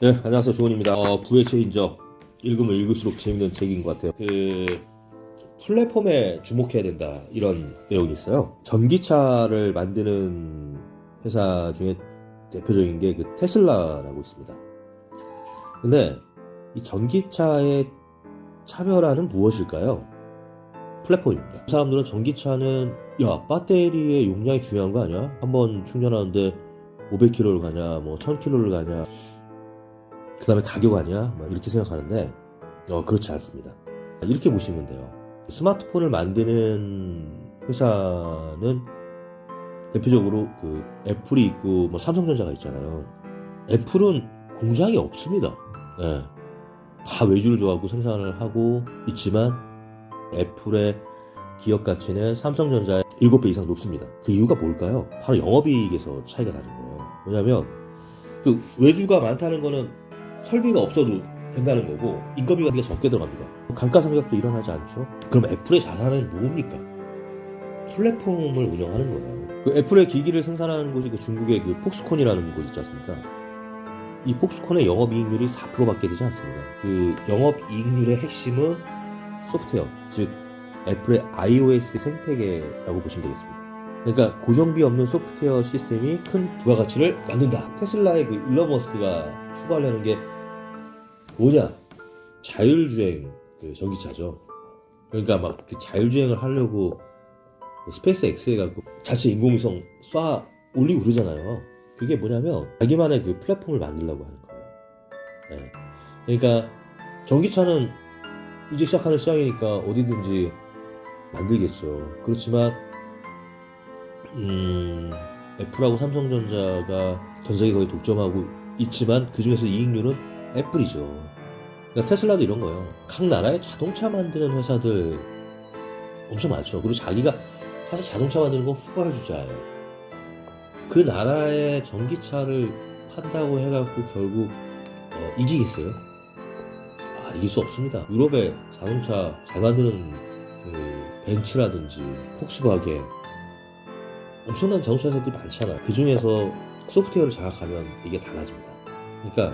네, 안녕하세요. 조은입니다. 부의 체인저. 읽으면 읽을수록 재밌는 책인 것 같아요. 플랫폼에 주목해야 된다. 이런 내용이 있어요. 전기차를 만드는 회사 중에 대표적인 게 테슬라라고 있습니다. 근데 이 전기차의 차별화는 무엇일까요? 플랫폼입니다. 사람들은 전기차는 야, 배터리의 용량이 중요한 거 아니야? 한번 충전하는데 500km를 가냐, 뭐 1000km를 가냐, 그 다음에 가격 아니야? 이렇게 생각하는데 그렇지 않습니다. 이렇게 보시면 돼요. 스마트폰을 만드는 회사는 대표적으로 애플이 있고 뭐 삼성전자가 있잖아요. 애플은 공장이 없습니다. 네. 다 외주를 줘갖고 생산을 하고 있지만 애플의 기업 가치는 삼성전자의 7배 이상 높습니다. 그 이유가 뭘까요? 바로 영업이익에서 차이가 나는 거예요. 왜냐하면 외주가 많다는 거는 설비가 없어도 된다는 거고 인건비가 적게 들어갑니다. 감가상각도 일어나지 않죠. 그럼 애플의 자산은 뭡니까? 플랫폼을 운영하는 거예요. 애플의 기기를 생산하는 곳이 중국의 폭스콘이라는 곳 있지 않습니까? 이 폭스콘의 영업이익률이 4%밖에 되지 않습니다. 영업이익률의 핵심은 소프트웨어, 즉 애플의 iOS 생태계라고 보시면 되겠습니다. 그러니까 고정비 없는 소프트웨어 시스템이 큰 부가가치를 만든다. 테슬라의 일론 머스크가 추구하려는 게 뭐냐? 자율주행 전기차죠. 그러니까 자율주행을 하려고 스페이스 X에 가고 자체 인공위성 쏴 올리고 그러잖아요. 그게 뭐냐면 자기만의 플랫폼을 만들려고 하는 거예요. 네. 그러니까 전기차는 이제 시작하는 시장이니까 어디든지 만들겠죠. 그렇지만 애플하고 삼성전자가 전 세계 거의 독점하고 있지만 그 중에서 이익률은 애플이죠. 그러니까 테슬라도 이런 거예요. 각 나라에 자동차 만드는 회사들 엄청 많죠. 그리고 자기가 사실 자동차 만드는 건 후발주자예요. 그 나라의 전기차를 판다고 해갖고 결국 이기겠어요? 이길 수 없습니다. 유럽의 자동차 잘 만드는 벤츠라든지 폭스바겐 엄청난 자동차 회사들이 많잖아요. 그 중에서 소프트웨어를 장악하면 이게 달라집니다. 그러니까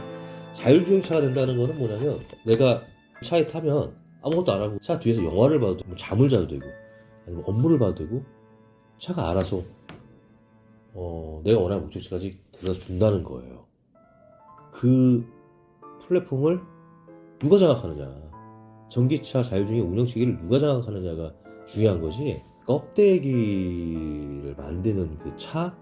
자율주행차가 된다는 거는 뭐냐면 내가 차에 타면 아무것도 안 하고 차 뒤에서 영화를 봐도 되고 잠을 자도 되고 아니면 업무를 봐도 되고 차가 알아서 내가 원하는 목적지까지 데려다 준다는 거예요. 그 플랫폼을 누가 장악하느냐, 전기차 자율주행 운영체계를 누가 장악하느냐가 중요한 거지. 껍데기를 만드는 차,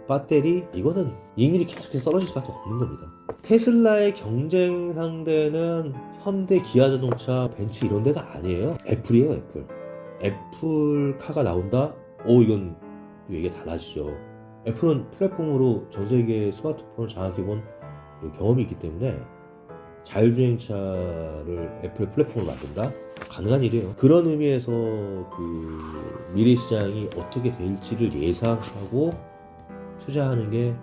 배터리, 이거는 이익률이 계속해서 떨어질 수밖에 없는 겁니다. 테슬라의 경쟁 상대는 현대, 기아자동차, 벤츠 이런 데가 아니에요. 애플이에요. 애플카가 나온다? 이건 또 얘기가 달라지죠. 애플은 플랫폼으로 전 세계 스마트폰을 장악해본 경험이 있기 때문에 자율주행차를 애플의 플랫폼으로 만든다? 가능한 일이에요. 그런 의미에서 미래 시장이 어떻게 될지를 예상하고 투자하는 게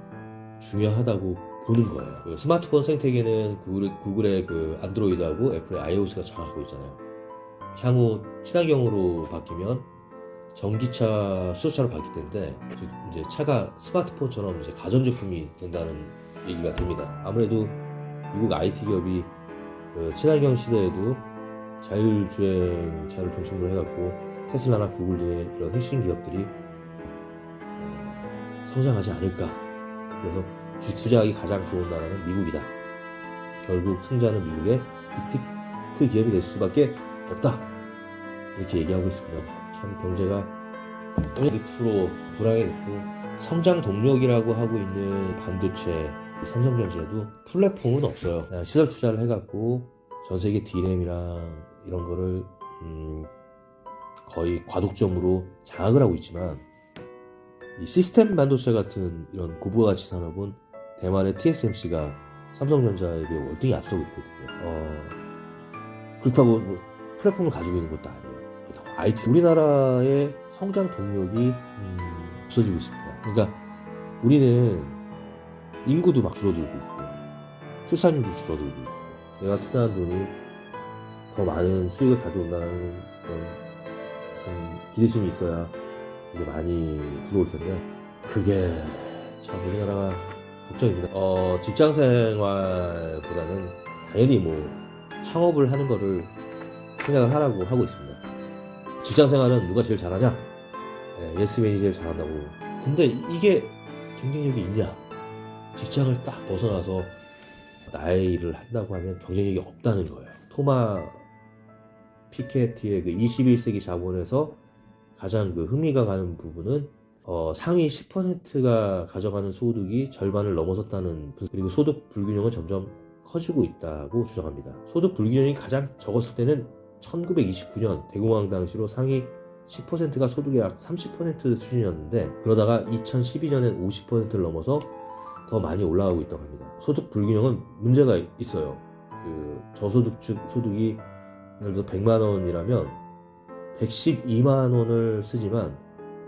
중요하다고 보는 거예요. 스마트폰 생태계는 구글의 안드로이드하고 애플의 iOS가 장악하고 있잖아요. 향후 친환경으로 바뀌면 전기차, 수소차로 바뀔 텐데 이제 차가 스마트폰처럼 이제 가전제품이 된다는 얘기가 됩니다. 아무래도 미국 IT 기업이 친환경 시대에도 자율주행차를 중심으로 해갖고 테슬라나 구글 등의 이런 핵심 기업들이 성장하지 않을까. 그래서 주식 투자하기 가장 좋은 나라는 미국이다. 결국 승자는 미국의 빅테크 기업이 될 수밖에 없다. 이렇게 얘기하고 있습니다. 참 경제가 2% 불황의 2% 성장 동력이라고 하고 있는 반도체 삼성전자도 플랫폼은 없어요. 그냥 시설 투자를 해갖고 전 세계 D램이랑 이런 거를 거의 과독점으로 장악을 하고 있지만 이 시스템 반도체 같은 이런 고부가가치 산업은 대만의 TSMC가 삼성전자에 비해 월등히 앞서고 있거든요. 그렇다고 플랫폼을 가지고 있는 것도 아니에요. 그렇다고 IT 우리나라의 성장 동력이 없어지고 있습니다. 그러니까 우리는 인구도 줄어들고 있고 출산율도 줄어들고 있고 내가 투자한 돈이 더 많은 수익을 가져온다는 그런 기대심이 있어야 이게 많이 들어올 텐데 그게 참 우리나라가 걱정입니다. 직장 생활보다는 당연히 뭐 창업을 하는 거를 생각을 하라고 하고 있습니다. 직장 생활은 누가 제일 잘하냐? 예스맨이 제일 잘한다고. 근데 이게 경쟁력이 있냐? 직장을 딱 벗어나서 나의 일을 한다고 하면 경쟁력이 없다는 거예요. 토마 피케티의 그 21세기 자본에서 가장 그 흥미가 가는 부분은 상위 10%가 가져가는 소득이 절반을 넘어섰다는 그리고 소득 불균형은 점점 커지고 있다고 주장합니다. 소득 불균형이 가장 적었을 때는 1929년 대공황 당시로 상위 10%가 소득의 약 30% 수준이었는데 그러다가 2012년엔 50%를 넘어서 더 많이 올라가고 있다고 합니다. 소득 불균형은 문제가 있어요. 그 저소득층 소득이 예를 들어 100만 원이라면 112만 원을 쓰지만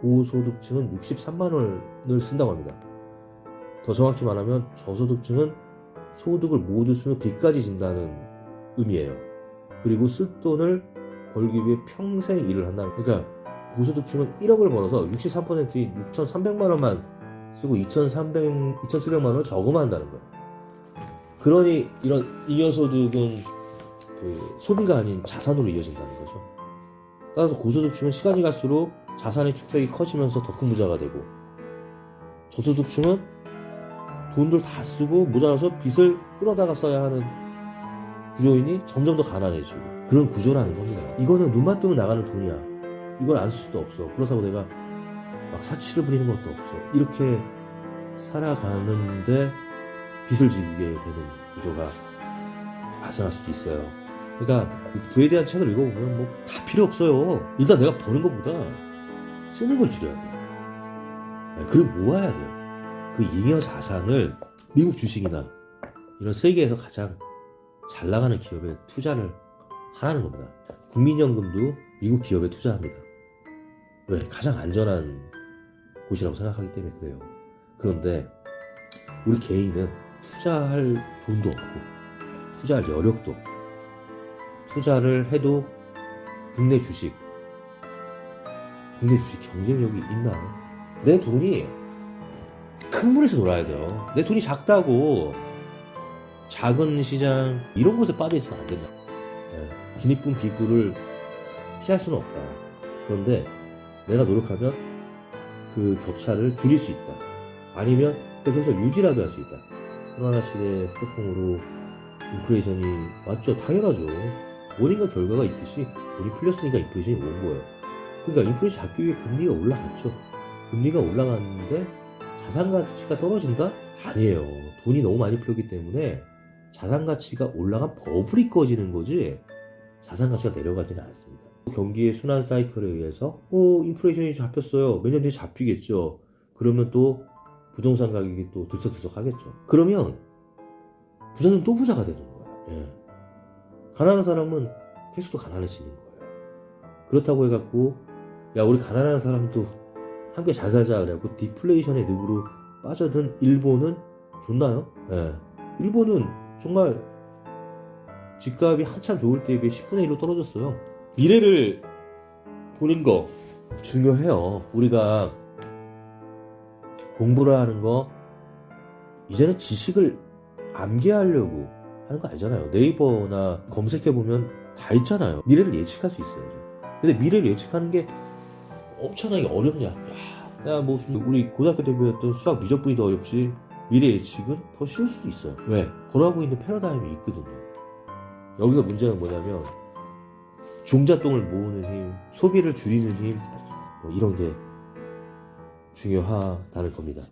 고소득층은 63만 원을 쓴다고 합니다. 더 정확히 말하면 저소득층은 소득을 모두 쓰면 빚까지 진다는 의미예요. 그리고 쓸 돈을 벌기 위해 평생 일을 한다는. 그러니까 고소득층은 1억을 벌어서 63%인 6,300만 원만 쓰고 2,700만 원을 저금한다는 거예요. 그러니 이런 잉여소득은 그 소비가 아닌 자산으로 이어진다는 거죠. 따라서 고소득층은 시간이 갈수록 자산의 축적이 커지면서 더 큰 부자가 되고, 저소득층은 돈들 다 쓰고 모자라서 빚을 끌어다가 써야 하는 구조이니 점점 더 가난해지고, 그런 구조라는 겁니다. 이거는 눈만 뜨면 나가는 돈이야. 이걸 안 쓸 수도 없어. 그렇다고 내가 막 사치를 부리는 것도 없어. 이렇게 살아가는데 빚을 지게 되는 구조가 발생할 수도 있어요. 그러니까 부에 대한 책을 읽어보면 뭐 다 필요 없어요. 일단 내가 버는 것보다 쓰는 걸 줄여야 돼요. 그리고 모아야 돼요. 그 잉여 자산을 미국 주식이나 이런 세계에서 가장 잘 나가는 기업에 투자를 하라는 겁니다. 국민연금도 미국 기업에 투자합니다. 왜? 가장 안전한 곳이라고 생각하기 때문에 그래요. 그런데 우리 개인은 투자할 돈도 없고 투자할 여력도 없고, 투자를 해도 국내 주식 경쟁력이 있나요? 내 돈이 큰 물에서 놀아야 돼요. 내 돈이 작다고 작은 시장 이런 곳에 빠져 있으면 안 된다. 기니뿐 비굴을 피할 수는 없다. 그런데 내가 노력하면 그 격차를 줄일 수 있다. 아니면 그 격차를 유지라도 할 수 있다. 코로나 시대 태풍으로 인플레이션이 왔죠. 당연하죠. 원인과 결과가 있듯이 돈이 풀렸으니까 인플레이션이 온 거예요. 그러니까 인플레이션 잡기 위해 금리가 올라갔죠. 금리가 올라갔는데 자산 가치가 떨어진다? 아니에요. 돈이 너무 많이 풀렸기 때문에 자산 가치가 올라간 버블이 꺼지는 거지 자산 가치가 내려가지는 않습니다. 경기의 순환 사이클에 의해서 인플레이션이 잡혔어요. 몇 년 뒤에 잡히겠죠. 그러면 또 부동산 가격이 또 들썩들썩 하겠죠. 그러면 부자는 또 부자가 되는 거야. 가난한 사람은 계속 또 가난해지는 거예요. 그렇다고 해갖고 야 우리 가난한 사람도 함께 잘 살자 그래갖고 디플레이션의 늪으로 빠져든 일본은 좋나요? 일본은 정말 집값이 한참 좋을 때에 비해 10분의 1로 떨어졌어요. 미래를 보는 거 중요해요. 우리가 공부를 하는 거 이제는 지식을 암기하려고 하는 거 아니잖아요. 네이버나 검색해보면 다 있잖아요. 미래를 예측할 수 있어요. 근데 미래를 예측하는 게 엄청나게 어렵냐. 야, 뭐 우리 고등학교 때 배웠던 수학 미적분이 더 어렵지 미래 예측은 더 쉬울 수도 있어요. 왜? 걸어가고 있는 패러다임이 있거든요. 여기서 문제는 뭐냐면 종잣돈을 모으는 힘, 소비를 줄이는 힘, 뭐 이런 게 중요하다는 겁니다.